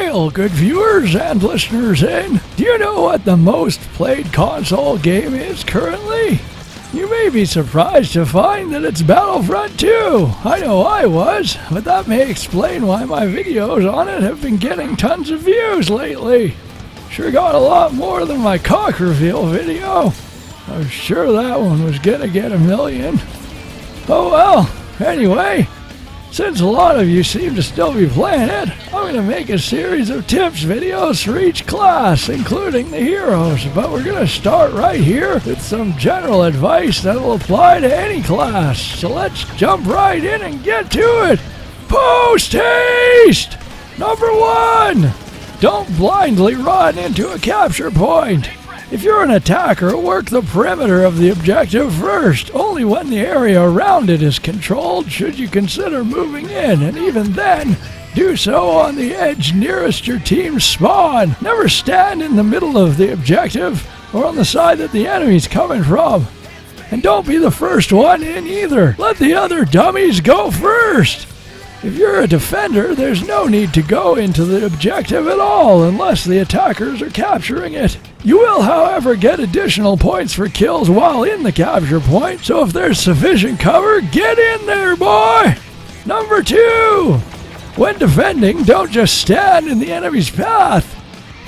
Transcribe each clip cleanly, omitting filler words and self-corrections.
Hail, good viewers and listeners in. Do you know what the most played console game is currently? You may be surprised to find that it's Battlefront 2. I know I was, but that may explain why my videos on it have been getting tons of views lately. Sure got a lot more than my cock reveal video. I was sure that one was gonna get 1 million. Oh well, anyway. Since a lot of you seem to still be playing it, I'm going to make a series of tips videos for each class, including the heroes, but we're going to start right here with some general advice that will apply to any class. So let's jump right in and get to it. Post haste! Number 1, don't blindly run into a capture point. If you're an attacker, work the perimeter of the objective first. Only when the area around it is controlled should you consider moving in, and even then, do so on the edge nearest your team's spawn. Never stand in the middle of the objective or on the side that the enemy's coming from. And don't be the first one in either. Let the other dummies go first. If you're a defender, there's no need to go into the objective at all unless the attackers are capturing it. You will, however, get additional points for kills while in the capture point, so if there's sufficient cover, get in there, boy! Number 2, when defending, don't just stand in the enemy's path.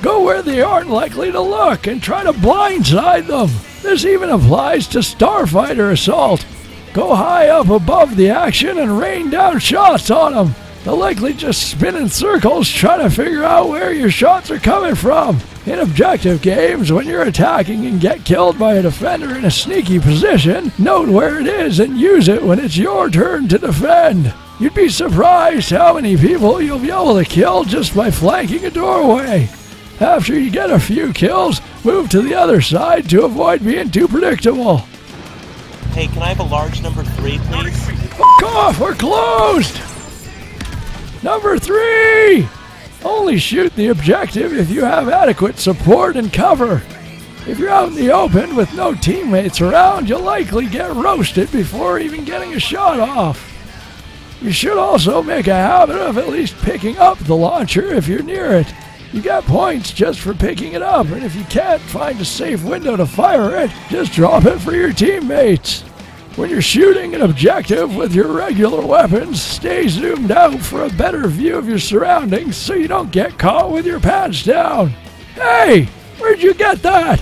Go where they aren't likely to look and try to blindside them. This even applies to starfighter assault. Go high up above the action and rain down shots on them. They'll likely just spin in circles trying to figure out where your shots are coming from. In objective games, when you're attacking and get killed by a defender in a sneaky position, note where it is and use it when it's your turn to defend. You'd be surprised how many people you'll be able to kill just by flanking a doorway. After you get a few kills, move to the other side to avoid being too predictable. Hey, can I have a large number 3, please? Fuck off, we're closed! Number 3! Only shoot the objective if you have adequate support and cover. If you're out in the open with no teammates around, you'll likely get roasted before even getting a shot off. You should also make a habit of at least picking up the launcher if you're near it. You get points just for picking it up, and if you can't find a safe window to fire it, just drop it for your teammates. When you're shooting an objective with your regular weapons, stay zoomed out for a better view of your surroundings so you don't get caught with your pants down. Hey, where'd you get that?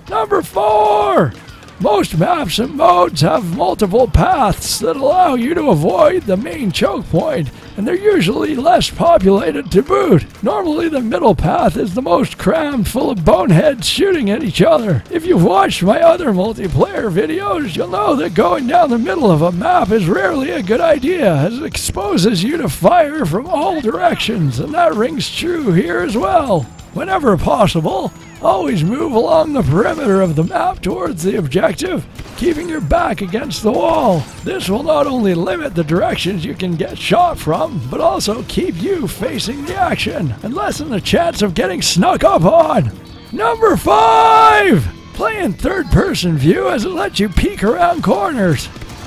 Number 4! Most maps and modes have multiple paths that allow you to avoid the main choke point, and they're usually less populated to boot. Normally the middle path is the most crammed, full of boneheads shooting at each other. If you've watched my other multiplayer videos, you'll know that going down the middle of a map is rarely a good idea, as it exposes you to fire from all directions, and that rings true here as well. Whenever possible, always move along the perimeter of the map towards the objective, keeping your back against the wall. This will not only limit the directions you can get shot from, but also keep you facing the action and lessen the chance of getting snuck up on. Number 5! Play in third-person view as it lets you peek around corners.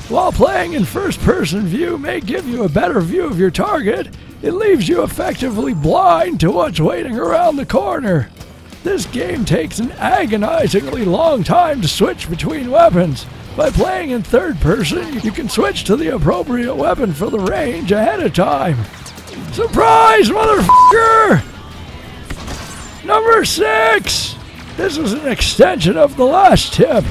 While playing in first-person view may give you a better view of your target, it leaves you effectively blind to what's waiting around the corner. This game takes an agonizingly long time to switch between weapons. By playing in third person, you can switch to the appropriate weapon for the range ahead of time. Surprise, motherfucker! Number 6! This is an extension of the last tip.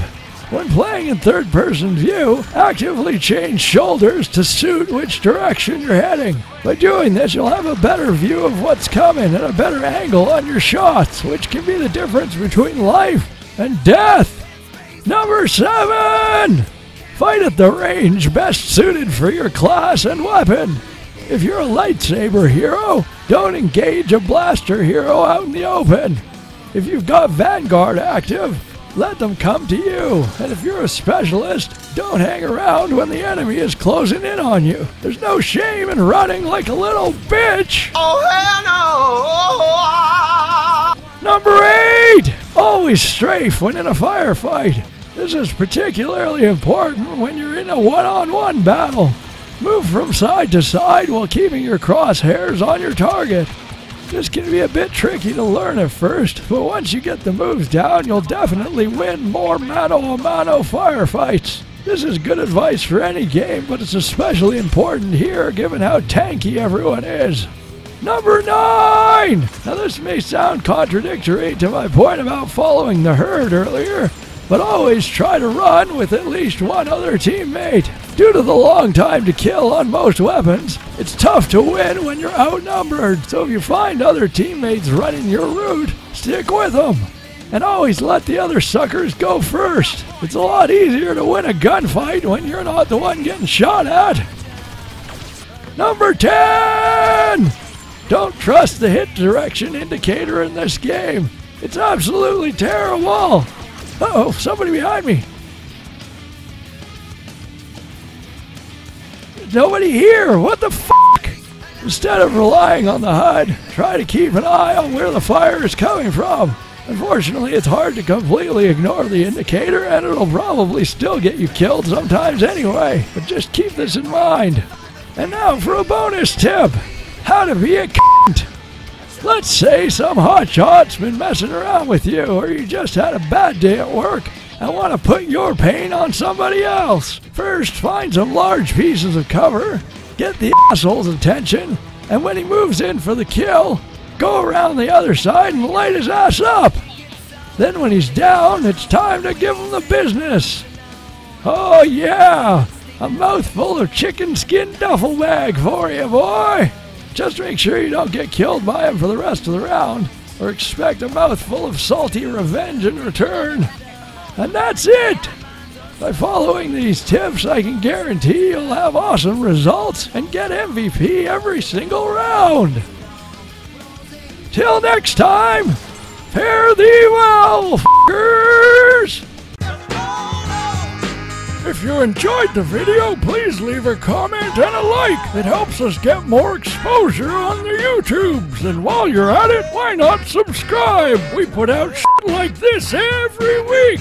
When playing in third-person view, actively change shoulders to suit which direction you're heading. By doing this, you'll have a better view of what's coming and a better angle on your shots, which can be the difference between life and death. Number 7! Fight at the range best suited for your class and weapon. If you're a lightsaber hero, don't engage a blaster hero out in the open. If you've got Vanguard active, let them come to you, and if you're a specialist, don't hang around when the enemy is closing in on you. There's no shame in running like a little bitch. Oh, hell no! Number 8! Always strafe when in a firefight. This is particularly important when you're in a one-on-one battle. Move from side to side while keeping your crosshairs on your target. This can be a bit tricky to learn at first, but once you get the moves down, you'll definitely win more mano-a-mano firefights. This is good advice for any game, but it's especially important here given how tanky everyone is. Number 9! Now this may sound contradictory to my point about following the herd earlier, but always try to run with at least one other teammate. Due to the long time to kill on most weapons, it's tough to win when you're outnumbered, so if you find other teammates running your route, stick with them. And always let the other suckers go first. It's a lot easier to win a gunfight when you're not the one getting shot at. Number 10! Don't trust the hit direction indicator in this game. It's absolutely terrible. Uh-oh, somebody behind me. There's nobody here. What the fuck? Instead of relying on the HUD, try to keep an eye on where the fire is coming from. Unfortunately, it's hard to completely ignore the indicator, and it'll probably still get you killed sometimes anyway. But just keep this in mind. And now for a bonus tip. How to be a cunt. Let's say some hotshot's been messing around with you, or you just had a bad day at work and want to put your pain on somebody else. First, find some large pieces of cover, get the asshole's attention, and when he moves in for the kill, go around the other side and light his ass up. Then when he's down, it's time to give him the business. Oh yeah, a mouthful of chicken skin duffel bag for you, boy. Just make sure you don't get killed by him for the rest of the round, or expect a mouthful of salty revenge in return. And that's it! By following these tips, I can guarantee you'll have awesome results and get MVP every single round! Till next time, fare thee well, f***ers! If you enjoyed the video, please leave a comment and a like. It helps us get more exposure on the YouTubes. And while you're at it, why not subscribe? We put out shit like this every week.